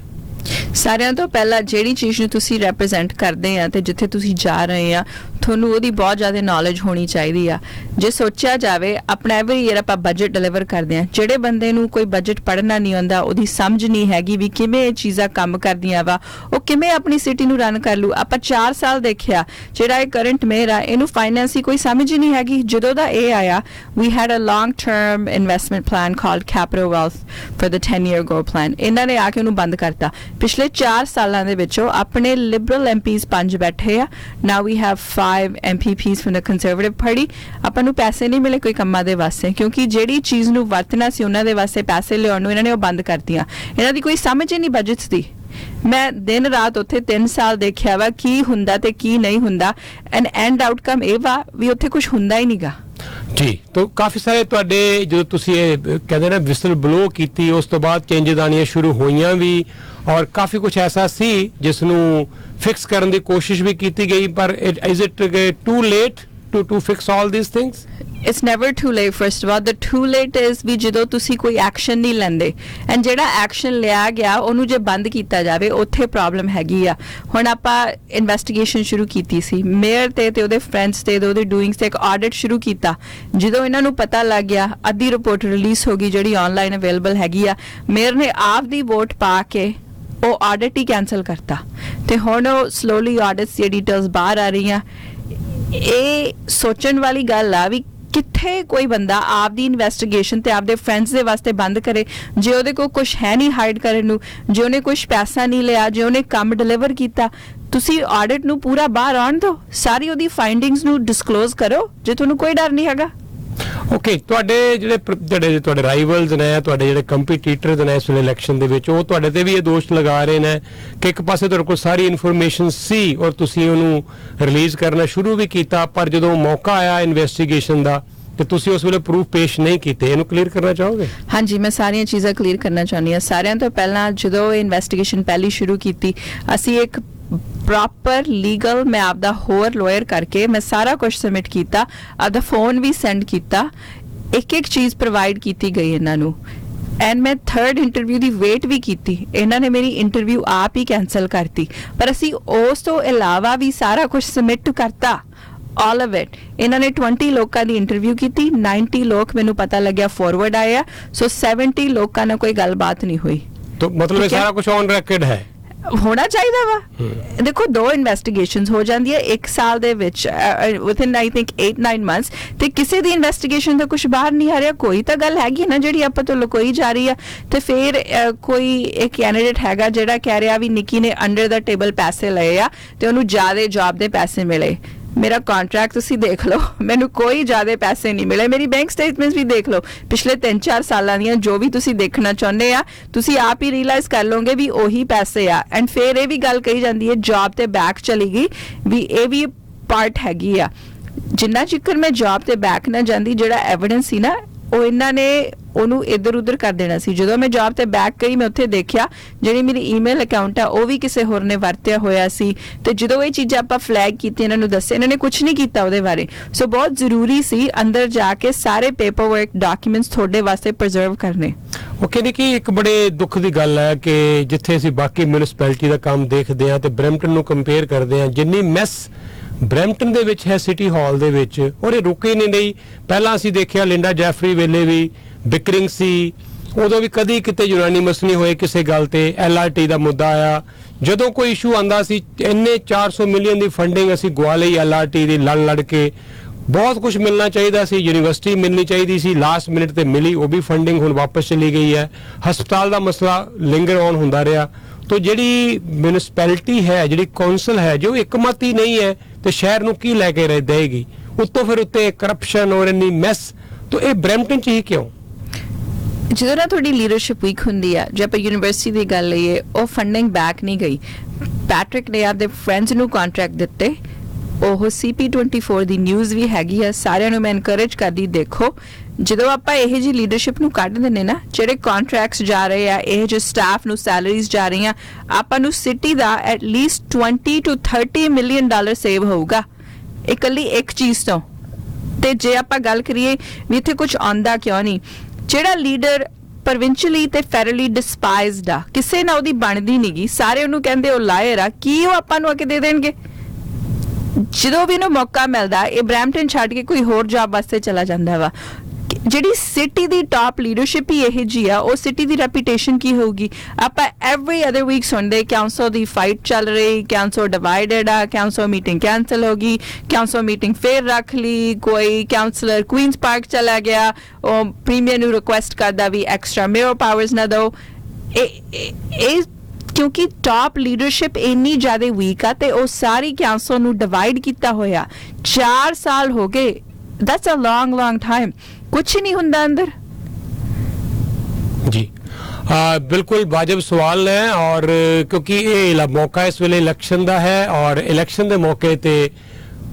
ਸਾਰਿਆਂ ਤੋਂ ਪਹਿਲਾਂ ਜਿਹੜੀ ਚੀਜ਼ ਨੂੰ ਤੁਸੀਂ ਰੈਪਰੈਜ਼ੈਂਟ ਕਰਦੇ ਆ ਤੇ ਜਿੱਥੇ ਤੁਸੀਂ ਜਾ ਰਹੇ ਆ ਤੁਹਾਨੂੰ ਉਹਦੀ ਬਹੁਤ ਜ਼ਿਆਦਾ ਨੌਲੇਜ ਹੋਣੀ ਚਾਹੀਦੀ ਆ। ਜੇ ਸੋਚਿਆ ਜਾਵੇ ਆਪਣਾ ਐਵਰੀ ਈਅਰ ਆਪਾਂ ਬਜਟ ਡਿਲੀਵਰ ਕਰਦੇ ਆ, ਜਿਹੜੇ ਬੰਦੇ ਨੂੰ ਕੋਈ ਬਜਟ ਪੜ੍ਹਨਾ ਨਹੀਂ ਆਉਂਦਾ, ਉਹਦੀ ਸਮਝ ਨਹੀਂ ਹੈਗੀ ਵੀ ਕਿਵੇਂ ਇਹ ਚੀਜ਼ਾਂ ਕੰਮ ਕਰਦੀਆਂ ਵਾ, ਉਹ ਕਿਵੇਂ ਆਪਣੀ ਸਿਟੀ ਨੂੰ ਰਨ ਕਰ ਲੂ। ਆਪਾਂ 4 ਸਾਲ ਦੇਖਿਆ ਜਿਹੜਾ ਇਹ ਕਰੰਟ ਮੇਅਰ ਆ ਇਹਨੂੰ ਫਾਈਨੈਂਸ ਦੀ ਕੋਈ ਸਮਝ ਹੀ ਨਹੀਂ ਹੈਗੀ। ਜਦੋਂ ਦਾ ਇਹ ਆਇਆ we had a long term investment plan called Capital Wealth for the 10-year goal plan, ਇਹਨਾਂ ਨੇ ਆ ਕੇ ਉਹਨੂੰ ਬੰਦ ਕਰਤਾ। ਪਿਛਲੇ 4 ਸਾਲਾਂ ਦੇ ਵਿੱਚੋਂ ਆਪਣੇ ਲਿਬਰਲ MPs 5 ਬੈਠੇ ਆ, now we have 5 MPPs from the Conservative Party। ਆਪਾਂ ਨੂੰ ਪੈਸੇ ਨਹੀਂ ਮਿਲੇ ਕੋਈ ਕੰਮਾਂ ਦੇ ਵਾਸਤੇ, ਕਿਉਂਕਿ ਜਿਹੜੀ ਚੀਜ਼ ਨੂੰ ਵਰਤਣਾ ਸੀ ਉਹਨਾਂ ਦੇ ਵਾਸਤੇ ਪੈਸੇ ਲਿਆਉਣ ਨੂੰ ਇਹਨਾਂ ਨੇ ਉਹ ਬੰਦ ਕਰਤੀਆਂ। ਇਹਨਾਂ ਦੀ ਕੋਈ ਸਮਝ ਹੀ ਨਹੀਂ ਬਜਟਸ ਦੀ। ਮੈਂ ਦਿਨ ਰਾਤ ਉੱਥੇ 3 ਸਾਲ ਦੇਖਿਆ ਵਾ ਕੀ ਹੁੰਦਾ ਤੇ ਕੀ ਨਹੀਂ ਹੁੰਦਾ, ਐਂਡ ਐਂਡ ਆਊਟਕਮ ਇਹ ਵਾ ਵੀ ਉੱਥੇ ਕੁਝ ਹੁੰਦਾ ਹੀ ਨਹੀਂਗਾ। ਜੀ ਤਾਂ ਕਾਫੀ ਸਾਰੇ ਤੁਹਾਡੇ ਜਦੋਂ ਤੁਸੀਂ ਇਹ ਕਹਿੰਦੇ ਨਾ ਵਿਸਲ ਬਲੋ ਕੀਤੀ, ਉਸ ਤੋਂ ਬਾਅਦ ਚੇਂਜਸ ਆਉਣੀਆਂ ਸ਼ੁਰੂ ਹੋਈਆਂ ਵੀ, ਔਰ ਕਾਫੀ ਕੁਝ ਐਸਾ ਸੀ ਜਿਸ ਨੂੰ ਫਿਕਸ ਕਰਨ ਦੀ ਕੋਸ਼ਿਸ਼ ਵੀ ਕੀਤੀ ਗਈ, ਪਰ is it to late to fix all these things? It's never too late. First of all, the too late is ਵੀ ਜਦੋਂ ਤੁਸੀਂ ਕੋਈ ਐਕਸ਼ਨ ਨਹੀਂ ਲੈਂਦੇ, ਐਂਡ ਜਿਹੜਾ ਐਕਸ਼ਨ ਲਿਆ ਗਿਆ ਉਹਨੂੰ ਜੇ ਬੰਦ ਕੀਤਾ ਜਾਵੇ ਉੱਥੇ ਪ੍ਰੋਬਲਮ ਹੈਗੀ ਆ। ਹੁਣ ਆਪਾਂ ਇਨਵੈਸਟੀਗੇਸ਼ਨ ਸ਼ੁਰੂ ਕੀਤੀ ਸੀ ਮੇਅਰ ਤੇ ਉਹਦੇ ਫਰੈਂਡਸ ਤੇ ਉਹਦੇ ਡੂਇੰਗਸ ਤੇ, ਇੱਕ ਆਡਿਟ ਸ਼ੁਰੂ ਕੀਤਾ। ਜਦੋਂ ਇਹਨਾਂ ਨੂੰ ਪਤਾ ਲੱਗ ਗਿਆ, ਅੱਧੀ ਰਿਪੋਰਟ ਰਿਲੀਜ਼ ਹੋ ਗਈ ਜਿਹੜੀ ਆਨਲਾਈਨ ਅਵੇਲੇਬਲ ਹੈਗੀ ਆ, ਮੇਅਰ ਨੇ ਆਪ ਦੀ ਵੋਟ ਪਾ ਕੇ ਉਹ ਆਡਿਟ ਹੀ ਕੈਂਸਲ ਕਰਤਾ ਤੇ ਹੁਣ ਉਹ ਸਲੋਲੀ ਆਡਿਟਸ ਦੀ ਡਿਟੇਲਸ ਬਾਹਰ ਆ ਰਹੀਆਂ। ਇਹ ਸੋਚਣ ਵਾਲੀ ਗੱਲ ਆ ਵੀ ਕਿੱਥੇ ਕੋਈ ਬੰਦਾ ਆਪਦੀ ਇਨਵੈਸਟੀਗੇਸ਼ਨ ਤੇ ਆਪਦੇ ਫਰੈਂਡਸ ਦੇ ਵਾਸਤੇ ਬੰਦ ਕਰੇ, ਜੇ ਉਹਦੇ ਕੋਲ ਕੁਝ ਹੈ ਨਹੀਂ ਹਾਈਡ ਕਰਨ ਨੂੰ, ਜੇ ਉਹਨੇ ਕੁਝ ਪੈਸਾ ਨਹੀਂ ਲਿਆ, ਜੇ ਉਹਨੇ ਕੰਮ ਡਿਲੀਵਰ ਕੀਤਾ, ਤੁਸੀਂ ਆਡਿਟ ਨੂੰ ਪੂਰਾ ਬਾਹਰ ਆਉਣ ਦਿਓ, ਸਾਰੀ ਉਹਦੀ ਫਾਈਂਡਿੰਗਸ ਨੂੰ ਡਿਸਕਲੋਜ਼ ਕਰੋ ਜੇ ਤੁਹਾਨੂੰ ਕੋਈ ਡਰ ਨਹੀਂ ਹੈਗਾ। ਓਕੇ, ਤੁਹਾਡੇ ਰਾਈਵਲਸ ਨੇ, ਤੁਹਾਡੇ ਜਿਹੜੇ ਕੰਪੀਟੀਟਰਸ ਨੇ ਇਸ ਵੇਲੇ ਇਲੈਕਸ਼ਨ ਦੇ ਵਿੱਚ, ਉਹ ਤੁਹਾਡੇ ਤੇ ਵੀ ਇਹ ਦੋਸ਼ ਲਗਾ ਰਹੇ ਨੇ ਕਿ ਇੱਕ ਪਾਸੇ ਤੁਹਾਡੇ ਕੋਲ ਸਾਰੀ ਇਨਫੋਰਮੇਸ਼ਨ ਸੀ ਔਰ ਤੁਸੀਂ ਉਹਨੂੰ ਰਿਲੀਜ਼ ਕਰਨਾ ਸ਼ੁਰੂ ਵੀ ਕੀਤਾ, ਪਰ ਜਦੋਂ ਮੌਕਾ ਆਇਆ ਇਨਵੈਸਟੀਗੇਸ਼ਨ ਦਾ ਤੇ ਤੁਸੀਂ ਉਸ ਵੇਲੇ ਪ੍ਰੂਫ ਪੇਸ਼ ਨਹੀਂ ਕੀਤੇ। ਇਹਨੂੰ ਕਲੀਅਰ ਕਰਨਾ ਚਾਹੋਗੇ? ਹਾਂਜੀ, ਮੈਂ ਸਾਰੀਆਂ ਚੀਜ਼ਾਂ ਕਲੀਅਰ ਕਰਨਾ ਚਾਹੁੰਦੀ ਹਾਂ। ਸਾਰਿਆਂ ਤੋਂ ਪਹਿਲਾਂ ਜਦੋਂ ਇਨਵੈਸਟੀਗੇਸ਼ਨ ਪਹਿਲੀ ਸ਼ੁਰੂ ਕੀਤੀ, ਅਸੀਂ ਇੱਕ ਪ੍ਰੋਪਰ ਲੀਗਲ, ਮੈਂ ਆਪਦਾ ਹੋਰ ਲਾਇਰ ਕਰਕੇ ਮੈਂ ਸਾਰਾ ਕੁਝ ਸਬਮਿਟ ਕੀਤਾ, ਆਪਦਾ ਫੋਨ ਵੀ ਸੈਂਡ ਕੀਤਾ, ਇੱਕ ਚੀਜ਼ ਪ੍ਰੋਵਾਈਡ ਕੀਤੀ ਗਈ ਇਹਨਾਂ ਨੂੰ, ਐਂਡ ਮੈਂ 3rd ਇੰਟਰਵਿਊ ਦੀ ਵੇਟ ਵੀ ਕੀਤੀ। ਇਹਨਾਂ ਨੇ ਮੇਰੀ ਇੰਟਰਵਿਊ ਆਪ ਹੀ ਕੈਂਸਲ ਕਰਤੀ, ਪਰ ਅਸੀਂ ਉਸ ਤੋਂ ਇਲਾਵਾ ਵੀ ਸਾਰਾ ਕੁਝ ਸਬਮਿਟ ਕਰਤਾ, all of it। ਇਹਨਾਂ ਨੇ 20 ਲੋਕਾਂ ਦੀ ਇੰਟਰਵਿਊ ਕੀਤੀ, 90 ਲੋਕ ਮੈਨੂੰ ਪਤਾ ਲੱਗਿਆ ਫਾਰਵਰਡ ਆਏ ਆ, ਸੋ 70 ਲੋਕਾਂ ਨਾਲ ਕੋਈ ਗੱਲਬਾਤ ਨਹੀਂ ਹੋਈ। ਤਾਂ ਮਤਲਬ ਇਹ ਸਾਰਾ ਕੁਝ ਔਨ ਰੈਕੋਰਡ ਹੈ, ਹੋਣਾ ਚਾਹੀਦਾ ਵਾ। ਦੇਖੋ 2 ਇਨਵੈਸਟੀਗੇਸ਼ਨਸ ਹੋ ਜਾਂਦੀਆਂ 1 ਸਾਲ ਦੇ ਵਿੱਚ, ਵਿਥਿਨ ਆਈ ਥਿੰਕ 8-9 ਮੰਥਸ, ਤੇ ਕਿਸੇ ਦੀ ਇਨਵੈਸਟੀਗੇਸ਼ਨ ਦਾ ਕੁਝ ਬਾਹਰ ਨਹੀਂ ਆ ਰਿਹਾ। ਕੋਈ ਤਾਂ ਗੱਲ ਹੈਗੀ ਨਾ ਜਿਹੜੀ ਆਪਾਂ ਤੋਂ ਲੁਕੋਈ ਜਾ ਰਹੀ ਆ। ਤੇ ਫਿਰ ਕੋਈ ਇੱਕ ਕੈਂਡੀਡੇਟ ਹੈਗਾ ਜਿਹੜਾ ਕਹਿ ਰਿਹਾ ਵੀ ਨਿੱਕੀ ਨੇ ਅੰਡਰ ਦਾ ਟੇਬਲ ਪੈਸੇ ਲਏ ਆ ਤੇ ਉਹਨੂੰ ਜ਼ਿਆਦਾ ਜੌਬ ਦੇ ਪੈਸੇ ਮਿਲੇ। ਮੇਰਾ ਕੰਟਰੈਕਟ ਤੁਸੀਂ ਦੇਖ ਲਓ, ਮੈਨੂੰ ਕੋਈ ਜ਼ਿਆਦਾ ਪੈਸੇ ਨਹੀਂ ਮਿਲੇ। ਮੇਰੀ ਬੈਂਕ ਸਟੇਟਮੈਂਟਸ ਵੀ ਦੇਖ ਲਓ, ਪਿਛਲੇ 3-4 ਸਾਲਾਂ ਦੀਆਂ, ਜੋ ਵੀ ਤੁਸੀਂ ਦੇਖਣਾ ਚਾਹੁੰਦੇ ਆ ਤੁਸੀਂ ਆਪ ਹੀ ਰਿਅਲਾਈਜ਼ ਕਰ ਲਓਗੇ ਵੀ ਉਹੀ ਪੈਸੇ ਆ। ਐਂਡ ਫਿਰ ਇਹ ਵੀ ਗੱਲ ਕਹੀ ਜਾਂਦੀ ਹੈ ਜੌਬ ਤੇ ਬੈਕ ਚਲੀ ਗਈ, ਵੀ ਇਹ ਵੀ ਪਾਰਟ ਹੈਗੀ ਆ। ਜਿੰਨਾ ਚਿਰ ਮੈਂ ਜੌਬ ਤੇ ਬੈਕ ਨਾ ਜਾਂਦੀ, ਜਿਹੜਾ ਐਵੀਡੈਂਸ ਸੀ ਨਾ ਉਹ ਇਹਨਾਂ ਨੇ ਉਹਨੂੰ ਇੱਧਰ ਉੱਧਰ ਕਰ ਦੇਣਾ ਸੀ। ਜਦੋਂ ਮੈਂ ਜੌਬ ਤੇ ਬੈਕ ਗਈ, ਮੈਂ ਉੱਥੇ ਦੇਖਿਆ ਜਿਹੜੀ ਮੇਰੀ ਈਮੇਲ ਅਕਾਊਂਟ ਆ ਉਹ ਵੀ ਕਿਸੇ ਹੋਰ ਨੇ ਵਰਤਿਆ ਹੋਇਆ ਸੀ, ਤੇ ਜਦੋਂ ਇਹ ਚੀਜ਼ਾਂ ਆਪਾਂ ਫਲੈਗ ਕੀਤੀ, ਇਹਨਾਂ ਨੂੰ ਦੱਸਿਆ, ਇਹਨਾਂ ਨੇ ਕੁਝ ਨਹੀਂ ਕੀਤਾ ਉਹਦੇ ਬਾਰੇ। ਸੋ ਬਹੁਤ ਜ਼ਰੂਰੀ ਸੀ ਅੰਦਰ ਜਾ ਕੇ ਸਾਰੇ ਪੇਪਰ ਵਰਕ ਡਾਕੂਮੈਂਟਸ ਤੁਹਾਡੇ ਵਾਸਤੇ ਪ੍ਰੀਜ਼ਰਵ ਕਰਨੇ। ਓਕੇ ਨਿੱਕੀ, ਇੱਕ ਬੜੇ ਦੁੱਖ ਦੀ ਗੱਲ ਹੈ ਕਿ ਜਿੱਥੇ ਅਸੀਂ ਬਾਕੀ ਮਿਊਨਿਸਪੈਲਿਟੀ ਦਾ ਕੰਮ ਦੇਖਦੇ ਹਾਂ ਤੇ ਬਰੈਂਪਟਨ ਨੂੰ ਕੰਪੇਅਰ ਕਰਦੇ ਹਾਂ, ਜਿੰਨੀ ਮੈਸ ਬਰੈਂਪਟਨ ਦੇ ਵਿੱਚ ਹੈ ਸਿਟੀ ਹਾਲ ਦੇ ਵਿੱਚ, ਔਰ ਇਹ ਰੁਕੇ ਨਹੀਂ ਰਹੀ। ਪਹਿਲਾਂ ਅਸੀਂ ਦੇਖਿਆ ਲਿੰਡਾ ਜੈਫਰੀ ਵੇਲੇ ਵੀ ਬਿਕਰਿੰਗ ਸੀ, ਉਦੋਂ ਵੀ ਕਦੀ ਕਿਤੇ ਯੂਨਾਨੀਮਸ ਨਹੀਂ ਹੋਏ ਕਿਸੇ ਗੱਲ ਤੇ। LRT ਦਾ ਮੁੱਦਾ ਆਇਆ, ਜਦੋਂ ਕੋਈ ਇਸ਼ੂ ਆਂਦਾ ਸੀ ਇੰਨੇ 400 ਮਿਲੀਅਨ ਦੀ ਫੰਡਿੰਗ ਅਸੀਂ ਗਵਾ ਲਈ LRT ਦੀ ਲੜ ਕੇ। ਬਹੁਤ ਕੁਝ ਮਿਲਣਾ ਚਾਹੀਦਾ ਸੀ, ਯੂਨੀਵਰਸਿਟੀ ਮਿਲਣੀ ਚਾਹੀਦੀ ਸੀ, ਲਾਸਟ ਮਿੰਟ ਤੇ ਮਿਲੀ, ਉਹ ਵੀ ਫੰਡਿੰਗ ਹੁਣ ਵਾਪਸ ਚਲੀ ਗਈ ਹੈ। ਹਸਪਤਾਲ ਦਾ ਮਸਲਾ ਲਿੰਗਰ ਔਨ ਹੁੰਦਾ ਰਿਹਾ। तो ਜਿਹੜੀ म्यूनिसपैलिटी है, ਜਿਹੜੀ कौंसल है, जो एकमत ही नहीं है तो शहर ਨੂੰ ਕੀ ਲੈ ਕੇ ਦੇਗੀ। ਉੱਤੋਂ ਫਿਰ ਉੱਤੇ ਕਰਪਸ਼ਨ ਔਰ ਇੰਨੀ ਮੈਸ, तो ਇਹ ਬਰੈਂਪਟਨ ਚ ਹੀ ਕਿਉਂ? ਜਦੋਂ ਨਾ ਤੁਹਾਡੀ ਲੀਡਰਸ਼ਿਪ ਵੀਕ ਹੁੰਦੀ ਆ, ਜੇ ਆਪਾਂ ਯੂਨੀਵਰਸਿਟੀ ਦੀ ਗੱਲ ਲਈਏ, ਉਹ ਫੰਡਿੰਗ ਬੈਕ ਨਹੀਂ ਗਈ। ਪੈਟਰਿਕ ਨੇ ਆਪਦੇ ਫਰੈਂਡਸ ਨੂੰ ਕੰਟਰੈਕਟ ਦਿੱਤੇ, ਉਹ CP24 ਦੀ ਨਿਊਜ਼ ਵੀ ਹੈਗੀ ਆ, ਸਾਰਿਆਂ ਨੂੰ ਮੈਂ ਇਨਕਰੇਜ ਕਰਦੀ ਦੇਖੋ। ਜਦੋਂ ਆਪਾਂ ਇਹ ਜੀ ਲੀਡਰਸ਼ਿਪ ਨੂੰ ਕੱਢ ਦਿੰਨੇ ਨਾ, ਜਿਹੜੇ ਕੰਟਰੈਕਟਸ ਜਾ ਰਹੇ ਆ, ਇਹ ਜੋ ਸਟਾਫ ਨੂੰ ਸੈਲਰੀਜ਼ ਜਾ ਰਹੀਆਂ, ਆਪਾਂ ਨੂੰ city the at least $20 to $30 million save ਹੋਊਗਾ ਇਕੱਲੀ ਇੱਕ ਚੀਜ਼ ਤੋਂ। ਤੇ ਜੇ ਆਪਾਂ ਗੱਲ ਕਰੀਏ ਵੀ ਇੱਥੇ ਕੁਝ ਆਉਂਦਾ ਕਿਉਂ ਨਹੀਂ, ਜਿਹੜਾ ਲੀਡਰ ਪ੍ਰੋਵਿੰਸ਼ੀਅਲੀ ਤੇ ਫੈਡਰਲੀ ਡਿਸਪਾਈਜ਼ਡ ਆ, ਕਿਸੇ ਨਾਲ ਉਹਦੀ ਬਣਦੀ ਨਹੀਂਗੀ, ਸਾਰੇ ਉਹਨੂੰ ਕਹਿੰਦੇ ਉਹ ਲਾਇਰ ਆ, ਕੀ ਉਹ ਆਪਾਂ ਨੂੰ ਆ ਕੇ ਦੇ ਦੇਣਗੇ? ਜਦੋਂ ਵੀ ਇਹਨੂੰ ਮੌਕਾ ਮਿਲਦਾ ਇਹ ਬਰੈਂਪਟਨ ਛੱਡ ਕੇ ਕੋਈ ਹੋਰ ਜੌਬ ਵਾਸਤੇ ਚਲਾ ਜਾਂਦਾ ਵਾ। ਜਿਹੜੀ ਸਿਟੀ ਦੀ ਟਾਪ ਲੀਡਰਸ਼ਿਪ ਹੀ ਇਹ ਜੀ ਆ, ਉਹ ਸਿਟੀ ਦੀ ਰੈਪੂਟੇਸ਼ਨ ਕੀ ਹੋਊਗੀ? ਆਪਾਂ ਐਵਰੀ ਅਦਰ ਵੀਕ ਸੁਣਦੇ ਕਾਉਂਸਲ ਦੀ ਫਾਈਟ ਚੱਲ ਰਹੀ, ਕਾਉਂਸਲ ਡਿਵਾਈਡਡ ਆ, ਕਾਉਂਸਲ ਮੀਟਿੰਗ ਕੈਂਸਲ ਹੋ ਗਈ, ਕਾਉਂਸਲ ਮੀਟਿੰਗ ਫੇਰ ਰੱਖ ਲਈ, ਕੋਈ ਕਾਉਂਸਲਰ ਕੁਈਨਸ ਪਾਰਕ ਚਲਾ ਗਿਆ, ਉਹ ਪ੍ਰੀਮੀਅਰ ਨੂੰ ਰਿਕੁਐਸਟ ਕਰਦਾ ਵੀ ਐਕਸਟਰਾ ਮੇਅਰ ਪਾਵਰਸ ਨਾ ਦਿਓ। ਇਹ ਕਿਉਂਕਿ ਟਾਪ ਲੀਡਰਸ਼ਿਪ ਇੰਨੀ ਜ਼ਿਆਦਾ ਵੀਕ ਆ ਤੇ ਉਹ ਸਾਰੀ ਕਾਉਂਸਲ ਨੂੰ ਡਿਵਾਈਡ ਕੀਤਾ ਹੋਇਆ। 4 ਸਾਲ ਹੋ ਗਏ, that's a long time, ਕੁਛ ਨਹੀਂ ਹੁੰਦਾ ਅੰਦਰ। जी बिल्कुल वाजिब सवाल है, और क्योंकि ये मौका इस वेले इलैक्शन का है, और इलैक्शन के मौके ते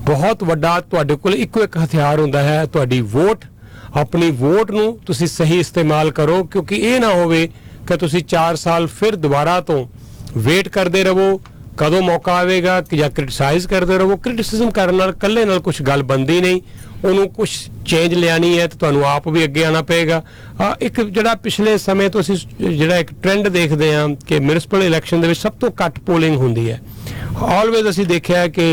बहुत वड्डा तुहाडे कोल इक्को एक हथियार हुंदा है, तुहाडी वोट। अपनी वोट नूं तुसीं सही इस्तेमाल करो, क्योंकि ये ना होवे कि तुसीं 4 साल फिर दोबारा तो वेट करते रहो कदों मौका आएगा, या क्रिटिसाइज करते रहो। क्रिटिसिज्म करने नाल कल्ले नाल कुछ गल बनदी नहीं, ਉਹਨੂੰ ਕੁਝ ਚੇਂਜ ਲਿਆਣੀ ਹੈ ਤੇ ਤੁਹਾਨੂੰ ਆਪ ਵੀ ਅੱਗੇ ਆਣਾ ਪਏਗਾ। ਇੱਕ ਜਿਹੜਾ ਪਿਛਲੇ ਸਮੇਂ ਤੋਂ ਅਸੀਂ ਜਿਹੜਾ ਇੱਕ ਟ੍ਰੈਂਡ ਦੇਖਦੇ ਹਾਂ ਕਿ ਮਿਊਨਿਸਪਲ ਇਲੈਕਸ਼ਨ ਦੇ ਵਿੱਚ ਸਭ ਤੋਂ ਘੱਟ ਪੋਲਿੰਗ ਹੁੰਦੀ ਹੈ। ਆਲਵੇਜ਼ ਅਸੀਂ ਦੇਖਿਆ ਕਿ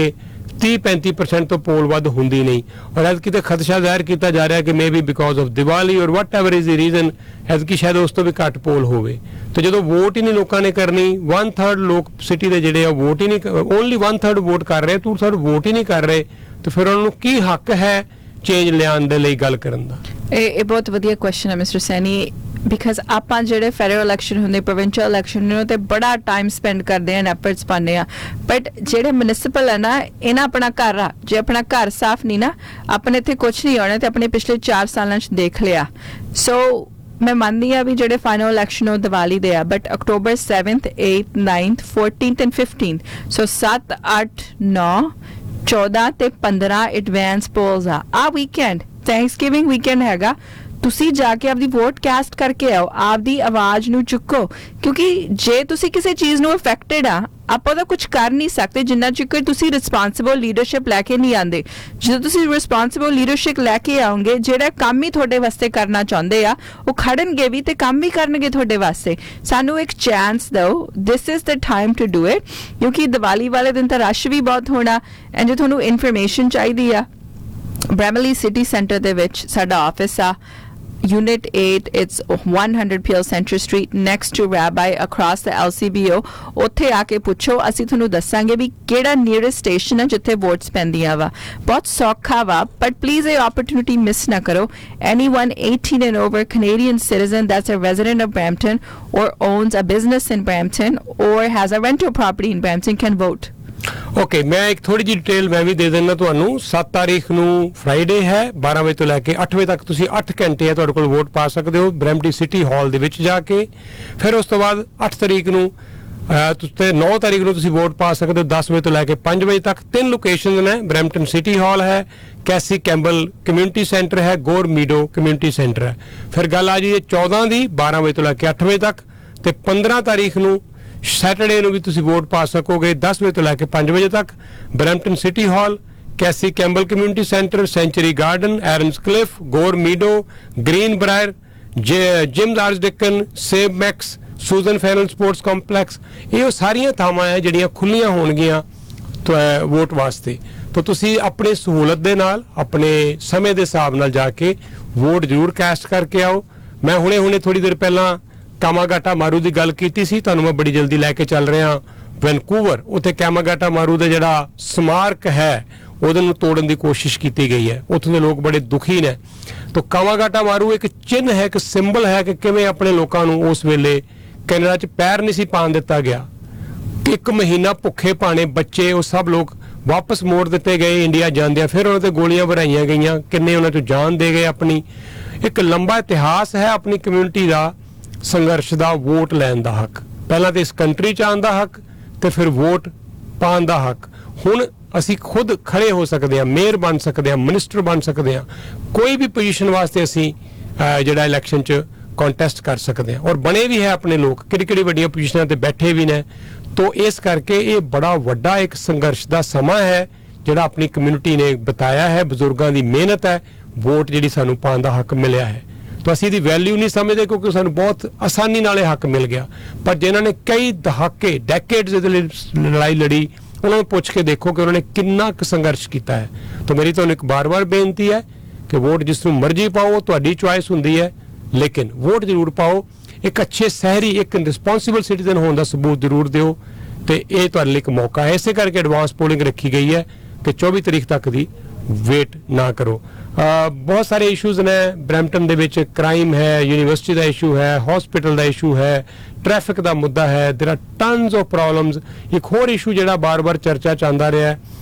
30-35% ਤੋਂ ਪੋਲ ਵੱਧ ਹੁੰਦੀ ਨਹੀਂ, ਔਰ ਐਤਕੀ ਤੇ ਖਦਸ਼ਾ ਜ਼ਾਹਿਰ ਕੀਤਾ ਜਾ ਰਿਹਾ ਕਿ ਮੇਬੀ ਬਿਕੋਜ਼ ਆਫ ਦੀਵਾਲੀ ਔਰ ਵਟ ਐਵਰ ਇਜ਼ ਦੀ ਰੀਜ਼ਨ ਐਤਕੀ ਸ਼ਾਇਦ ਉਸ ਤੋਂ ਵੀ ਘੱਟ ਪੋਲ ਹੋਵੇ। ਤੇ ਜਦੋਂ ਵੋਟ ਹੀ ਨਹੀਂ ਲੋਕਾਂ ਨੇ ਕਰਨੀ, 1/3 ਲੋਕ ਸਿਟੀ ਦੇ ਜਿਹੜੇ ਆ ਵੋਟ ਹੀ ਨਹੀਂ, ਓਨਲੀ 1/3 ਵੋਟ ਕਰ ਰਹੇ, 2/3 ਵੋਟ ਹੀ ਨਹੀਂ ਕਰ ਰਹੇ, ਤੇ ਫਿਰ ਉਹਨਾਂ ਨੂੰ ਕੀ ਹੱਕ ਹੈ ਚੇਂਜ ਲਿਆਉਣ ਦੇ ਲਈ ਗੱਲ ਕਰਨ ਦਾ? ਇਹ ਬਹੁਤ ਵਧੀਆ ਕੁਐਸਚਨ ਹੈ ਮਿਸਟਰ ਸੈਨੀ, ਬਿਕਾਜ਼ ਆਪਾਂ ਜਿਹੜੇ ਫੈਡਰਲ ਇਲੈਕਸ਼ਨ ਹੁੰਦੇ, ਪ੍ਰੋਵਿੰਸ਼ੀਅਲ ਇਲੈਕਸ਼ਨ ਨੂੰ ਤੇ ਬੜਾ ਟਾਈਮ ਸਪੈਂਡ ਕਰਦੇ ਆ, ਐਫਰਟਸ ਪਾਉਂਦੇ ਆ, ਬਟ ਜਿਹੜੇ ਮਿਊਨਿਸਪਲ ਹੈ ਨਾ, ਇਹਨਾਂ ਆਪਣਾ ਘਰ ਆ, ਜੇ ਆਪਣਾ ਘਰ ਸਾਫ਼ ਨਹੀਂ ਨਾ, ਆਪਣੇ ਇੱਥੇ ਕੁਝ ਨਹੀਂ ਆਉਣਾ। ਤੇ ਆਪਣੇ ਪਿਛਲੇ 4 ਸਾਲਾਂ 'ਚ ਦੇਖ ਲਿਆ। ਸੋ ਮੈਂ ਮੰਨਦੀ ਆ ਵੀ ਜਿਹੜੇ ਫਾਈਨਲ ਇਲੈਕਸ਼ਨ ਉਹ ਦੀਵਾਲੀ ਦੇ ਆ, but October 7th 8th 9th 14th and 15th, ਸੋ 7 8 9 14 ਤੇ 15 ਐਡਵਾਂਸ ਪੋਲਸ ਆ ਵੀਕਐਂਡ, ਥੈਂਕਸਗਿਵਿੰਗ ਵੀਕਐਂਡ ਹੈਗਾ। ਤੁਸੀਂ ਜਾ ਕੇ ਆਪਦੀ ਵੋਟ ਕਾਸਟ ਕਰਕੇ ਆਓ, ਆਪਦੀ ਆਵਾਜ਼ ਨੂੰ ਚੁੱਕੋ, ਕਿਉਂਕਿ ਜੇ ਤੁਸੀਂ ਕਿਸੇ ਚੀਜ਼ ਨੂੰ ਅਫੈਕਟਡ ਆ, ਆਪਾਂ ਤਾਂ ਕੁਝ ਕਰ ਨਹੀਂ ਸਕਦੇ ਜਿੰਨਾ ਚਿਰ ਤੁਸੀਂ ਰਿਸਪਾਂਸਿਬਲ ਲੀਡਰਸ਼ਿਪ ਲੈ ਕੇ ਨਹੀਂ ਆਉਂਦੇ। ਜਦੋਂ ਤੁਸੀਂ ਰਿਸਪਾਂਸਿਬਲ ਲੀਡਰਸ਼ਿਪ ਲੈ ਕੇ ਆਓਗੇ, ਜਿਹੜਾ ਕੰਮ ਹੀ ਤੁਹਾਡੇ ਵਾਸਤੇ ਕਰਨਾ ਚਾਹੁੰਦੇ ਆ ਉਹ ਖੜਨਗੇ ਵੀ ਤੇ ਕੰਮ ਵੀ ਕਰਨਗੇ ਤੁਹਾਡੇ ਵਾਸਤੇ। ਸਾਨੂੰ ਇੱਕ ਚਾਂਸ ਦਿਓ, this is the time to do it, ਕਿਉਂਕਿ ਦੀਵਾਲੀ ਵਾਲੇ ਦਿਨ ਤਾਂ ਰਸ਼ ਵੀ ਬਹੁਤ ਹੋਣਾ। ਐਂਡ ਜੇ ਤੁਹਾਨੂੰ ਇਨਫੋਰਮੇਸ਼ਨ ਚਾਹੀਦੀ ਆ, ਬ੍ਰੈਮਲੀ ਸਿਟੀ ਸੈਂਟਰ ਦੇ ਵਿੱਚ ਸਾਡਾ ਆਫਿਸ ਆ, Unit 8, it's 100 Peel Center Street next to Rabbi across the LCBO। ਉੱਥੇ ਆ ਕੇ ਪੁੱਛੋ, ਅਸੀਂ ਤੁਹਾਨੂੰ ਦੱਸਾਂਗੇ ਵੀ ਕਿਹੜਾ ਨੀਅਰੈਸਟ ਸਟੇਸ਼ਨ ਹੈ ਜਿੱਥੇ ਵੋਟਸ ਪੈਂਦੀਆਂ ਵਾ। ਬਹੁਤ ਸੌਖਾ ਵਾ, ਬਟ ਪਲੀਜ਼ ਇਹ ਓਪਰਚੁਨਿਟੀ ਮਿਸ ਨਾ ਕਰੋ। Anyone 18 and over Canadian citizen that's a resident of Brampton or owns a business in Brampton or has a rental property in Brampton can vote। Okay, ਮੈਂ ਇੱਕ ਥੋੜੀ ਜਿਹੀ ਡਿਟੇਲ ਮੈਂ ਵੀ ਦੇ ਦਿੰਦਾ ਤੁਹਾਨੂੰ। 7 ਤਾਰੀਖ ਨੂੰ ਫਰਾਈਡੇ ਹੈ, 12 ਵਜੇ ਤੋਂ ਲੈ ਕੇ 8 ਵਜੇ ਤੱਕ ਤੁਸੀਂ 8 ਘੰਟੇ ਹੈ ਤੁਹਾਡੇ ਕੋਲ ਵੋਟ ਪਾ ਸਕਦੇ ਹੋ ਬ੍ਰੈਂਪਟਨ ਸਿਟੀ ਹਾਲ ਦੇ ਵਿੱਚ ਜਾ ਕੇ। ਫਿਰ ਉਸ ਤੋਂ ਬਾਅਦ 8 ਤਾਰੀਖ ਨੂੰ ਤੇ 9 ਤਾਰੀਖ ਨੂੰ ਤੁਸੀਂ ਵੋਟ ਪਾ ਸਕਦੇ ਹੋ 10 ਵਜੇ ਤੋਂ ਲੈ ਕੇ 5 ਵਜੇ ਤੱਕ। 3 ਲੋਕੇਸ਼ਨਸ ਨੇ, ਬ੍ਰੈਂਪਟਨ ਸਿਟੀ ਹਾਲ ਹੈ, ਕੈਸੀ ਕੈਂਬਲ ਕਮਿਊਨਿਟੀ ਸੈਂਟਰ ਹੈ, ਗੋਰ ਮੀਡੋ ਕਮਿਊਨਿਟੀ ਸੈਂਟਰ ਹੈ। ਫਿਰ ਗੱਲ ਆ ਜੀ 14 ਦੀ 12 ਵਜੇ ਤੋਂ ਲੈ ਕੇ 8 ਵਜੇ ਤੱਕ, ਤੇ 15 ਤਾਰੀਖ ਨੂੰ ਸੈਟਰਡੇ ਨੂੰ ਵੀ ਤੁਸੀਂ ਵੋਟ ਪਾ ਸਕੋਗੇ 10 ਵਜੇ ਤੋਂ ਲੈ ਕੇ 5 ਵਜੇ ਤੱਕ। Brampton City Hall, Cassie Campbell Community Centre, Century Garden, Earnscliffe, Gore Meadow, Greenbriar, Jim Archdekin, Save Max, Susan Fennell Sports Complex, ਇਹ ਸਾਰੀਆਂ ਥਾਵਾਂ ਹੈ ਜਿਹੜੀਆਂ ਖੁੱਲੀਆਂ ਹੋਣਗੀਆਂ ਵੋਟ ਵਾਸਤੇ। ਤਾਂ ਤੁਸੀਂ ਆਪਣੀ ਸਹੂਲਤ ਦੇ ਨਾਲ, ਆਪਣੇ ਸਮੇਂ ਦੇ ਹਿਸਾਬ ਨਾਲ ਜਾ ਕੇ ਵੋਟ ਜ਼ਰੂਰ ਕਾਸਟ ਕਰਕੇ ਆਓ। ਮੈਂ ਹੁਣੇ ਥੋੜੀ ਦੇਰ ਪਹਿਲਾਂ ਕਾਮਾਗਾਟਾ ਮਾਰੂ ਦੀ ਗੱਲ ਕੀਤੀ ਸੀ, ਤੁਹਾਨੂੰ ਮੈਂ ਬੜੀ ਜਲਦੀ ਲੈ ਕੇ ਚੱਲ ਰਿਹਾ ਵੈਨਕੂਵਰ। ਉੱਥੇ ਕਾਮਾਗਾਟਾ ਮਾਰੂ ਦਾ ਜਿਹੜਾ ਸਮਾਰਕ ਹੈ ਉਹਦੇ ਨੂੰ ਤੋੜਨ ਦੀ ਕੋਸ਼ਿਸ਼ ਕੀਤੀ ਗਈ ਹੈ। ਉੱਥੋਂ ਦੇ ਲੋਕ ਬੜੇ ਦੁਖੀ ਨੇ। ਤਾਂ ਕਾਮਾਗਾਟਾ ਮਾਰੂ ਇੱਕ ਚਿੰਨ੍ਹ ਹੈ, ਇੱਕ ਸਿੰਬਲ ਹੈ ਕਿ ਕਿਵੇਂ ਆਪਣੇ ਲੋਕਾਂ ਨੂੰ ਉਸ ਵੇਲੇ ਕੈਨੇਡਾ 'ਚ ਪੈਰ ਨਹੀਂ ਸੀ ਪਾਉਣ ਦਿੱਤਾ ਗਿਆ। 1 ਮਹੀਨਾ ਭੁੱਖੇ ਭਾਣੇ ਬੱਚੇ, ਉਹ ਸਭ ਲੋਕ ਵਾਪਸ ਮੋੜ ਦਿੱਤੇ ਗਏ ਇੰਡੀਆ ਜਾਂਦਿਆਂ। ਫਿਰ ਉਹਨਾਂ ਤੇ ਗੋਲੀਆਂ ਭਰਾਈਆਂ ਗਈਆਂ, ਕਿੰਨੇ ਉਹਨਾਂ 'ਚੋਂ ਜਾਨ ਦੇ ਗਏ। ਆਪਣੀ ਇੱਕ ਲੰਬਾ ਇਤਿਹਾਸ ਹੈ ਆਪਣੀ ਕਮਿਊਨਿਟੀ ਦਾ ਸੰਘਰਸ਼ ਦਾ, ਵੋਟ ਲੈਣ ਦਾ ਹੱਕ। ਪਹਿਲਾਂ ਤੇ ਇਸ ਕੰਟਰੀ 'ਚ ਆਉਣ ਦਾ ਹੱਕ, ਤੇ ਫਿਰ ਵੋਟ ਪਾਉਣ ਦਾ ਹੱਕ। ਹੁਣ ਅਸੀਂ ਖੁਦ ਖੜੇ ਹੋ ਸਕਦੇ ਹਾਂ, ਮੇਅਰ ਬਣ ਸਕਦੇ ਹਾਂ, ਮਿਨਿਸਟਰ ਬਣ ਸਕਦੇ ਹਾਂ, ਕੋਈ ਵੀ ਪੋਜੀਸ਼ਨ ਵਾਸਤੇ ਅਸੀਂ ਜਿਹੜਾ ਇਲੈਕਸ਼ਨ 'ਚ ਕੰਟੈਸਟ ਕਰ ਸਕਦੇ ਹਾਂ। ਔਰ ਬਣੇ ਵੀ ਹੈ ਆਪਣੇ ਲੋਕ, ਕਿਹੜੀ ਵੱਡੀਆਂ ਪੋਜੀਸ਼ਨਾਂ ਤੇ ਬੈਠੇ ਵੀ ਨੇ। ਤੋ ਇਸ ਕਰਕੇ ਇਹ ਬੜਾ ਵੱਡਾ ਇੱਕ ਸੰਘਰਸ਼ ਦਾ ਸਮਾਂ ਹੈ ਜਿਹੜਾ ਆਪਣੀ ਕਮਿਊਨਿਟੀ ਨੇ ਬਤਾਇਆ ਹੈ। ਬਜ਼ੁਰਗਾਂ ਦੀ ਮਿਹਨਤ ਹੈ, ਵੋਟ ਜਿਹੜੀ ਸਾਨੂੰ ਪਾਉਣ ਦਾ ਹੱਕ ਮਿਲਿਆ ਹੈ। तो ਅਸੀਂ ਇਹਦੀ ਵੈਲਿਊ ਨਹੀਂ ਸਮਝਦੇ ਕਿਉਂਕਿ ਸਾਨੂੰ ਬਹੁਤ ਆਸਾਨੀ ਨਾਲ ਇਹ ਹੱਕ ਮਿਲ ਗਿਆ। ਪਰ ਜਿਨ੍ਹਾਂ ਨੇ ਕਈ ਦਹਾਕੇ ਡੈਕੇਡਸ ਇਹਦੇ ਲਈ ਲੜਾਈ ਲੜੀ, ਉਹਨਾਂ ਨੂੰ ਪੁੱਛ ਕੇ ਦੇਖੋ ਕਿ ਉਹਨਾਂ ਨੇ ਕਿੰਨਾ ਕੁ ਸੰਘਰਸ਼ ਕੀਤਾ ਹੈ। ਤਾਂ ਮੇਰੀ ਤੁਹਾਨੂੰ ਇੱਕ ਬਾਰ-ਬਾਰ ਬੇਨਤੀ ਹੈ ਕਿ ਵੋਟ ਜਿਸ ਨੂੰ ਮਰਜ਼ੀ ਪਾਓ, ਤੁਹਾਡੀ ਚੁਆਇਸ ਹੁੰਦੀ ਹੈ, ਲੇਕਿਨ ਵੋਟ ਜ਼ਰੂਰ ਪਾਓ। ਇੱਕ ਅੱਛੇ ਸ਼ਹਿਰੀ, ਇੱਕ ਰਿਸਪੌਂਸਿਬਲ ਸਿਟੀਜ਼ਨ ਹੋਣ ਦਾ ਸਬੂਤ ਜ਼ਰੂਰ ਦਿਓ, ਤੇ ਇਹ ਤੁਹਾਡੇ ਲਈ ਇੱਕ ਮੌਕਾ ਹੈ। ਇਸੇ ਕਰਕੇ ਐਡਵਾਂਸ ਪੋਲਿੰਗ ਰੱਖੀ ਗਈ ਹੈ ਕਿ 24 ਤਰੀਕ ਤੱਕ ਦੀ ਵੇਟ ਨਾ ਕਰੋ। ਬਹੁਤ ਸਾਰੇ ਇਸ਼ੂਜ਼ ਨੇ ਬਰੈਂਪਟਨ ਦੇ ਵਿੱਚ, ਕ੍ਰਾਈਮ ਹੈ, ਯੂਨੀਵਰਸਿਟੀ ਦਾ ਇਸ਼ੂ ਹੈ, ਹਸਪੀਟਲ ਦਾ ਇਸ਼ੂ ਹੈ, ਟ੍ਰੈਫਿਕ ਦਾ ਮੁੱਦਾ ਹੈ, ਦੇਰ ਆਰ ਟਨਸ ਆਫ ਪ੍ਰੋਬਲਮਸ। ਇੱਕ ਹੋਰ ਇਸ਼ੂ ਜਿਹੜਾ ਬਾਰ-ਬਾਰ ਚਰਚਾ 'ਚ ਆਉਂਦਾ ਰਿਹਾ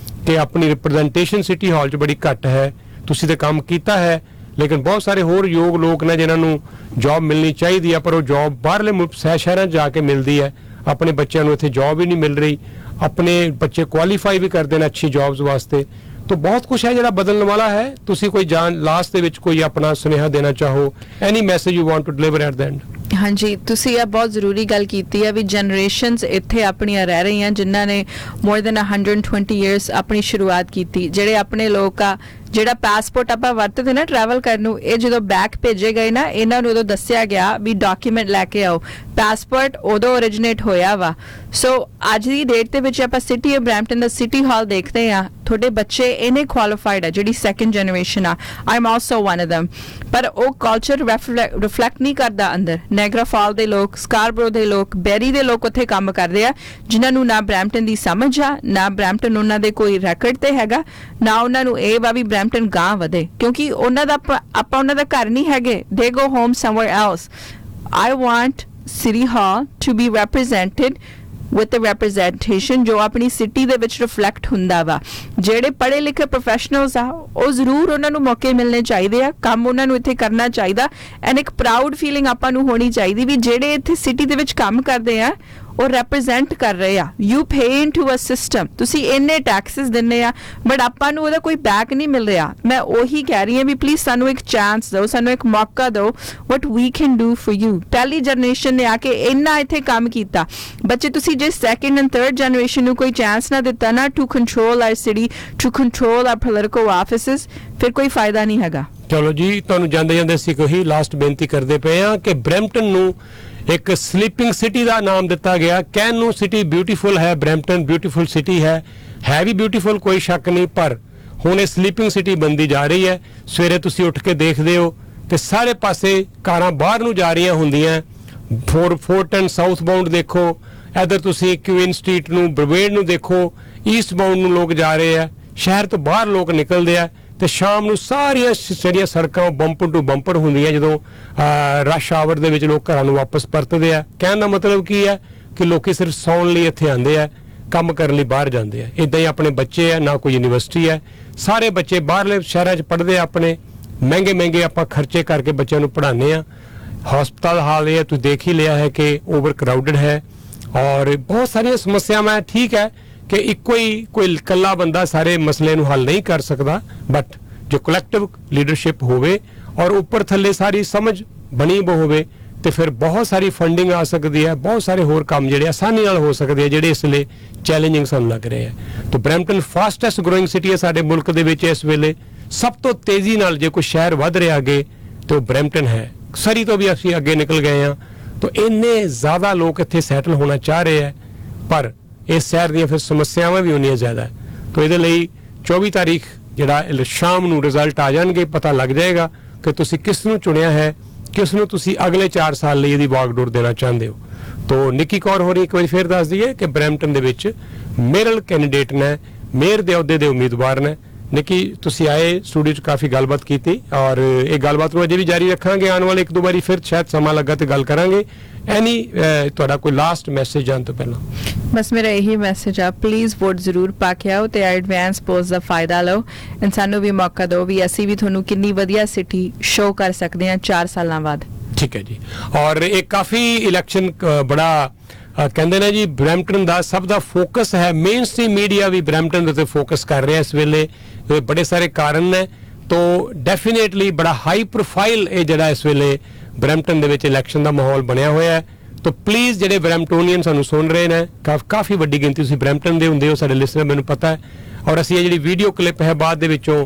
ਕਿ ਆਪਣੀ ਰਿਪਰੈਜ਼ੈਂਟੇਸ਼ਨ ਸਿਟੀ ਹਾਲ 'ਚ ਬੜੀ ਘੱਟ ਹੈ। ਤੁਸੀਂ ਤਾਂ ਕੰਮ ਕੀਤਾ ਹੈ, ਲੇਕਿਨ ਬਹੁਤ ਸਾਰੇ ਹੋਰ ਯੋਗ ਲੋਕ ਨੇ ਜਿਨ੍ਹਾਂ ਨੂੰ ਜੌਬ ਮਿਲਣੀ ਚਾਹੀਦੀ ਹੈ, ਪਰ ਉਹ ਜੌਬ ਬਾਹਰਲੇ ਸ਼ਹਿਰਾਂ 'ਚ ਜਾ ਕੇ ਮਿਲਦੀ ਹੈ। ਆਪਣੇ ਬੱਚਿਆਂ ਨੂੰ ਇੱਥੇ ਜੌਬ ਹੀ ਨਹੀਂ ਮਿਲ ਰਹੀ, ਆਪਣੇ ਬੱਚੇ ਕੁਆਲੀਫਾਈ ਵੀ ਕਰਦੇ ਨੇ ਅੱਛੀ ਜੌਬਸ ਵਾਸਤੇ। तो बहुत कुछ है ਜਿਹੜਾ ਬਦਲਣ ਵਾਲਾ ਹੈ। ਤੁਸੀਂ ਕੋਈ ਜਾਨ ਲਾਸਟ ਦੇ ਵਿੱਚ ਕੋਈ ਆਪਣਾ ਸੁਨੇਹਾ ਦੇਣਾ ਚਾਹੋ, any message you want to deliver at the end? ਹਾਂਜੀ, ਤੁਸੀਂ ਇਹ ਬਹੁਤ ਜ਼ਰੂਰੀ ਗੱਲ ਕੀਤੀ ਹੈ ਵੀ ਜਨਰੇਸ਼ਨਸ ਇੱਥੇ ਆਪਣੀਆਂ ਰਹਿ ਰਹੀਆਂ ਜਿਨ੍ਹਾਂ ਨੇ ਮੋਰ ਦੈਨ 120 ਇਅਰਸ ਆਪਣੀ ਸ਼ੁਰੂਆਤ ਕੀਤੀ। ਜਿਹੜੇ ਆਪਣੇ ਲੋਕ ਆ, ਜਿਹੜਾ ਪਾਸਪੋਰਟ ਆਪਾਂ ਵਰਤਦੇ ਨਾ ਟਰੈਵਲ ਕਰਨ ਨੂੰ, ਇਹ ਜਦੋਂ ਬੈਕ ਭੇਜੇ ਗਏ ਨਾ, ਇਹਨਾਂ ਨੂੰ ਉਦੋਂ ਦੱਸਿਆ ਗਿਆ ਵੀ ਡਾਕੂਮੈਂਟ ਲੈ ਕੇ ਆਓ। ਪਾਸਪੋਰਟ ਉਦੋਂ ਓਰੀਜਿਨੇਟ ਹੋਇਆ ਵਾ। ਸੋ ਅੱਜ ਦੀ ਡੇਟ ਦੇ ਵਿੱਚ ਆਪਾਂ ਸਿਟੀ ਆਫ ਬਰੈਂਪਟਨ ਦਾ ਸਿਟੀ ਹਾਲ ਦੇਖਦੇ ਆ, ਤੁਹਾਡੇ ਬੱਚੇ ਇਹਨੇ ਕੁਆਲੀਫਾਈਡ ਆ, ਜਿਹੜੀ ਸੈਕੰਡ ਜਨਰੇਸ਼ਨ ਆ। I am also one of them, ਪਰ ਉਹ ਕਲਚਰ ਰਿਫਲੈਕਟ ਨਹੀਂ ਕਰਦਾ ਅੰਦਰ। ਨੈਗਰਾ ਫਾਲ ਦੇ ਲੋਕ, ਸਕਾਰਬਰੋ ਦੇ ਲੋਕ, ਬੈਰੀ ਦੇ ਲੋਕ ਉੱਥੇ ਕੰਮ ਕਰਦੇ ਆ, ਜਿਨ੍ਹਾਂ ਨੂੰ ਨਾ ਬਰੈਂਪਟਨ ਦੀ ਸਮਝ ਆ, ਨਾ ਬਰੈਂਪਟਨ ਉਹਨਾਂ ਦੇ ਕੋਈ ਰੈਕਰਡ ਤੇ ਹੈਗਾ, ਨਾ ਉਹਨਾਂ ਨੂੰ ਇਹ ਵਾ ਵੀ ਬਰੈਂਪਟਨ ਗਾਂ ਵਧੇ, ਕਿਉਂਕਿ ਉਹਨਾਂ ਦਾ ਆਪਾਂ ਉਹਨਾਂ ਦਾ ਘਰ ਨਹੀਂ ਹੈਗੇ। They go home somewhere else. I want city hall to be represented with the representation ਜੋ ਆਪਣੀ ਸਿਟੀ ਦੇ ਵਿੱਚ ਰਿਫਲੈਕਟ ਹੁੰਦਾ ਵਾ। ਜਿਹੜੇ ਪੜ੍ਹੇ ਲਿਖੇ ਪ੍ਰੋਫੈਸ਼ਨਲਸ ਆ, ਉਹ ਜ਼ਰੂਰ ਉਹਨਾਂ ਨੂੰ ਮੌਕੇ ਮਿਲਣੇ ਚਾਹੀਦੇ ਆ, ਕੰਮ ਉਹਨਾਂ ਨੂੰ ਇੱਥੇ ਕਰਨਾ ਚਾਹੀਦਾ। ਐਂਡ ਇੱਕ ਪ੍ਰਾਊਡ ਫੀਲਿੰਗ ਆਪਾਂ ਨੂੰ ਹੋਣੀ ਚਾਹੀਦੀ ਵੀ ਜਿਹੜੇ ਇੱਥੇ ਸਿਟੀ ਦੇ ਵਿੱਚ ਕੰਮ ਕਰਦੇ ਆ ਉਹ ਰੈਪਰੈਜ਼ੈਂਟ ਕਰ ਰਹੇ ਆ। You pay into a system, ਤੁਸੀਂ ਇੰਨੇ ਟੈਕਸਿਸ ਦਿੰਦੇ ਆ, ਬਟ ਆਪਾਂ ਨੂੰ ਉਹਦਾ ਕੋਈ ਬੈਕ ਨਹੀਂ ਮਿਲ ਰਿਹਾ। ਮੈਂ ਉਹੀ ਕਹਿ ਰਹੀ ਹਾਂ ਵੀ ਪਲੀਜ਼ ਸਾਨੂੰ ਇੱਕ ਚਾਂਸ ਦਿਓ, ਸਾਨੂੰ ਇੱਕ ਮੌਕਾ ਦਿਓ। What we can do for you. ਪਹਿਲੀ ਜਨਰੇਸ਼ਨ ਨੇ ਆ ਕੇ ਇੰਨਾ ਇੱਥੇ ਕੰਮ ਕੀਤਾ, ਬੱਚੇ ਤੁਸੀਂ ਜੇ ਸੈਕੰਡ ਐਂਡ ਥਰਡ ਜਨਰੇਸ਼ਨ ਨੂੰ ਕੋਈ ਚਾਂਸ ਨਾ ਦਿੱਤਾ ਨਾ to control our city, to control our political offices, ਫਿਰ ਕੋਈ ਫਾਇਦਾ ਨਹੀਂ ਹੈਗਾ। ਚਲੋ ਜੀ, ਤੁਹਾਨੂੰ ਜਾਂਦੇ ਜਾਂਦੇ ਅਸੀਂ ਕੋਈ ਲਾਸਟ ਬੇਨਤੀ ਕਰਦੇ ਪਏ ਆ ਕਿ ਬਰੈਂਪਟਨ ਨੂੰ ਇੱਕ ਸਲੀਪਿੰਗ ਸਿਟੀ ਦਾ ਨਾਮ ਦਿੱਤਾ ਗਿਆ। ਕਹਿਣ ਨੂੰ ਸਿਟੀ ਬਿਊਟੀਫੁਲ ਹੈ, ਬਰੈਂਪਟਨ ਬਿਊਟੀਫੁਲ ਸਿਟੀ ਹੈ ਵੀ ਬਿਊਟੀਫੁਲ, ਕੋਈ ਸ਼ੱਕ ਨਹੀਂ, ਪਰ ਹੁਣ ਇਹ ਸਲੀਪਿੰਗ ਸਿਟੀ ਬਣਦੀ ਜਾ ਰਹੀ ਹੈ। ਸਵੇਰੇ ਤੁਸੀਂ ਉੱਠ ਕੇ ਦੇਖਦੇ ਹੋ ਤੇ ਸਾਰੇ ਪਾਸੇ ਕਾਰਾਂ ਬਾਹਰ ਨੂੰ ਜਾ ਰਹੀਆਂ ਹੁੰਦੀਆਂ। 410 ਸਾਊਥ ਬਾਉਂਡ ਦੇਖੋ, ਇੱਧਰ ਤੁਸੀਂ ਕੁਈਨ ਸਟਰੀਟ ਨੂੰ, ਬਰਵੇਡ ਨੂੰ ਦੇਖੋ, ਈਸਟ ਬਾਉਂਡ ਨੂੰ ਲੋਕ ਜਾ ਰਹੇ ਆ। ਸ਼ਹਿਰ ਤੋਂ ਬਾਹਰ ਲੋਕ ਨਿਕਲਦੇ ਆ ਤੇ ਸ਼ਾਮ ਨੂੰ ਸਾਰੀਆਂ ਜਿਹੜੀਆਂ ਸੜਕਾਂ ਬੰਪਰ ਟੂ ਬੰਪਰ ਹੁੰਦੀਆਂ ਜਦੋਂ ਰਸ਼ ਆਵਰ ਦੇ ਵਿੱਚ ਲੋਕ ਘਰਾਂ ਨੂੰ ਵਾਪਸ ਪਰਤਦੇ ਆ। ਕਹਿਣ ਦਾ ਮਤਲਬ ਕੀ ਹੈ ਕਿ ਲੋਕੀ ਸਿਰਫ ਸੌਣ ਲਈ ਇੱਥੇ ਆਉਂਦੇ ਆ, ਕੰਮ ਕਰਨ ਲਈ ਬਾਹਰ ਜਾਂਦੇ ਆ। ਇੱਦਾਂ ਹੀ ਆਪਣੇ ਬੱਚੇ ਆ, ਨਾ ਕੋਈ ਯੂਨੀਵਰਸਿਟੀ ਹੈ, ਸਾਰੇ ਬੱਚੇ ਬਾਹਰਲੇ ਸ਼ਹਿਰਾਂ 'ਚ ਪੜ੍ਹਦੇ ਆ। ਆਪਣੇ ਮਹਿੰਗੇ ਆਪਾਂ ਖਰਚੇ ਕਰਕੇ ਬੱਚਿਆਂ ਨੂੰ ਪੜ੍ਹਾਉਂਦੇ ਆ। ਹਸਪਤਾਲ ਹਾਲ ਇਹ ਤੁਸੀਂ ਦੇਖ ਹੀ ਲਿਆ ਹੈ ਕਿ ਓਵਰ ਕਰਾਊਡਡ ਹੈ ਔਰ ਬਹੁਤ ਸਾਰੀਆਂ ਸਮੱਸਿਆਵਾਂ। ਠੀਕ ਹੈ ਕਿ ਇੱਕੋ ਹੀ ਕੋਈ ਇਕੱਲਾ ਬੰਦਾ ਸਾਰੇ ਮਸਲੇ ਨੂੰ ਹੱਲ ਨਹੀਂ ਕਰ ਸਕਦਾ, ਬਟ ਜੋ ਕਲੈਕਟਿਵ ਲੀਡਰਸ਼ਿਪ ਹੋਵੇ ਔਰ ਉੱਪਰ ਥੱਲੇ ਸਾਰੀ ਸਮਝ ਬਣੀ ਹੋਵੇ ਤੇ ਫਿਰ ਬਹੁਤ ਸਾਰੀ ਫੰਡਿੰਗ ਆ ਸਕਦੀ ਹੈ, ਬਹੁਤ ਸਾਰੇ ਹੋਰ ਕੰਮ ਜਿਹੜੇ ਆਸਾਨੀ ਨਾਲ ਹੋ ਸਕਦੇ ਆ, ਜਿਹੜੇ ਇਸ ਵੇਲੇ ਚੈਲੰਜਿੰਗ ਸਾਨੂੰ ਲੱਗ ਰਹੇ ਆ। ਤਾਂ ਬਰੈਂਪਟਨ ਫਾਸਟੈਸਟ ਗਰੋਇੰਗ ਸਿਟੀ ਹੈ ਸਾਡੇ ਮੁਲਕ ਦੇ ਵਿੱਚ ਇਸ ਵੇਲੇ। ਸਭ ਤੋਂ ਤੇਜ਼ੀ ਨਾਲ ਜੇ ਕੋਈ ਸ਼ਹਿਰ ਵੱਧ ਰਿਹਾ ਅੱਗੇ ਤੇ ਉਹ ਬਰੈਂਪਟਨ ਹੈ। ਸਰੀ ਤੋਂ ਵੀ ਅਸੀਂ ਅੱਗੇ ਨਿਕਲ ਗਏ ਹਾਂ। ਤਾਂ ਇੰਨੇ ਜ਼ਿਆਦਾ ਲੋਕ ਇੱਥੇ ਸੈਟਲ ਹੋਣਾ ਚਾਹ ਰਹੇ ਆ, ਪਰ ਇਸ ਸ਼ਹਿਰ ਦੀਆਂ ਫਿਰ ਸਮੱਸਿਆਵਾਂ ਵੀ ਉਨੀਆਂ ਜ਼ਿਆਦਾ ਹੈ। ਤਾਂ ਇਹਦੇ ਲਈ 24 ਤਾਰੀਖ ਜਿਹੜਾ ਸ਼ਾਮ ਨੂੰ ਰਿਜ਼ਲਟ ਆ ਜਾਣਗੇ, ਪਤਾ ਲੱਗ ਜਾਏਗਾ ਕਿ ਤੁਸੀਂ ਕਿਸ ਨੂੰ ਚੁਣਿਆ ਹੈ, ਕਿਸ ਨੂੰ ਤੁਸੀਂ ਅਗਲੇ 4 ਸਾਲ ਲਈ ਇਹਦੀ ਵਾਗਡੋਰ ਦੇਣਾ ਚਾਹੁੰਦੇ ਹੋ। ਤਾਂ ਨਿੱਕੀ ਕੌਰ ਹੋਰੀ ਇੱਕ ਵਾਰੀ ਫਿਰ ਦੱਸ ਦਈਏ ਕਿ ਬਰੈਂਪਟਨ ਦੇ ਵਿੱਚ ਮੇਅਰਲ ਕੈਂਡੀਡੇਟ ਨੇ, ਮੇਅਰ ਦੇ ਅਹੁਦੇ ਦੇ ਉਮੀਦਵਾਰ ਨੇ। ਨਿੱਕੀ, ਤੁਸੀਂ ਆਏ ਸਟੂਡੀਓ 'ਚ, ਕਾਫੀ ਗੱਲਬਾਤ ਕੀਤੀ ਔਰ ਇਹ ਗੱਲਬਾਤ ਨੂੰ ਅਜੇ ਵੀ ਜਾਰੀ ਰੱਖਾਂਗੇ। ਆਉਣ ਵਾਲੇ 1-2 ਵਾਰੀ ਫਿਰ ਸ਼ਾਇਦ ਸਮਾਂ ਲੱਗਾ ਤੇ ਗੱਲ ਕਰਾਂਗੇ। ਐਨੀ ਤੁਹਾਡਾ ਕੋਈ ਲਾਸਟ ਮੈਸੇਜ ਜਾਣ ਤੋਂ ਪਹਿਲਾਂ? ਬਸ ਮੇਰਾ ਇਹੀ ਮੈਸੇਜ ਆ, ਪਲੀਜ਼ ਵੋਟ ਜ਼ਰੂਰ ਪਾ ਕੇ ਆਓ ਤੇ ਐਡਵਾਂਸ ਪੋਸਟ ਦਾ ਫਾਇਦਾ ਲਓ। ਸਾਨੂੰ ਵੀ ਮੌਕਾ ਦਿਓ ਵੀ ਅਸੀਂ ਵੀ ਤੁਹਾਨੂੰ ਕਿੰਨੀ ਵਧੀਆ ਸਿਟੀ ਸ਼ੋਅ ਕਰ ਸਕਦੇ ਹਾਂ 4 ਸਾਲਾਂ ਬਾਅਦ। ਠੀਕ ਹੈ ਜੀ। ਔਰ ਇਹ ਕਾਫੀ ਇਲੈਕਸ਼ਨ ਬੜਾ ਕਹਿੰਦੇ ਨੇ ਜੀ, ਬਰੈਂਪਟਨ ਦਾ ਸਭ ਦਾ ਫੋਕਸ ਹੈ। ਮੇਨ ਸਟ੍ਰੀਮ ਮੀਡੀਆ ਵੀ ਬਰੈਂਪਟਨ ਦੇ ਉੱਤੇ ਫੋਕਸ ਕਰ ਰਿਹਾ ਇਸ ਵੇਲੇ। ਬੜੇ ਸਾਰੇ ਕਾਰਨ ਨੇ। ਤਾਂ ਡੈਫੀਨੇਟਲੀ ਬੜਾ ਹਾਈ ਪ੍ਰੋਫਾਈਲ ਇਹ ਜਿਹੜਾ ਇਸ ਵੇਲੇ ਬਰੈਂਪਟਨ ਦੇ ਵਿੱਚ ਇਲੈਕਸ਼ਨ ਦਾ ਮਾਹੌਲ ਬਣਿਆ ਹੋਇਆ ਹੈ। ਤਾਂ ਪਲੀਜ਼ ਜਿਹੜੇ ਬਰੈਂਪਟੋਨੀਅਨ ਸਾਨੂੰ ਸੁਣ ਰਹੇ ਨੇ, ਕਾਫੀ ਵੱਡੀ ਗਿਣਤੀ ਤੁਸੀਂ ਬਰੈਂਪਟਨ ਦੇ ਹੁੰਦੇ ਹੋ, ਸਾਡੇ ਲਿਸਨਰ, ਮੈਨੂੰ ਪਤਾ ਹੈ। ਔਰ ਅਸੀਂ ਇਹ ਜਿਹੜੀ ਵੀਡੀਓ ਕਲਿੱਪ ਹੈ ਬਾਅਦ ਦੇ ਵਿੱਚੋਂ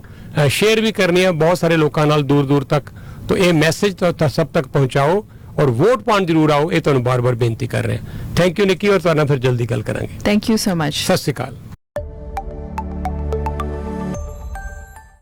ਸ਼ੇਅਰ ਵੀ ਕਰਨੀ ਹੈ ਬਹੁਤ ਸਾਰੇ ਲੋਕਾਂ ਨਾਲ ਦੂਰ ਦੂਰ ਤੱਕ। तो ये मैसेज तो सब तक पहुंचाओ और वोट पाਉਣ जरूर आओ, ये ਤੁਹਾਨੂੰ बार-बार बेनती कर रहे हैं। थैंक यू निक्की, और ਤੁਹਾਡੇ ਨਾਲ ਫਿਰ जल्दी गल करांगे। Thank you so much. सत श्री अकाल।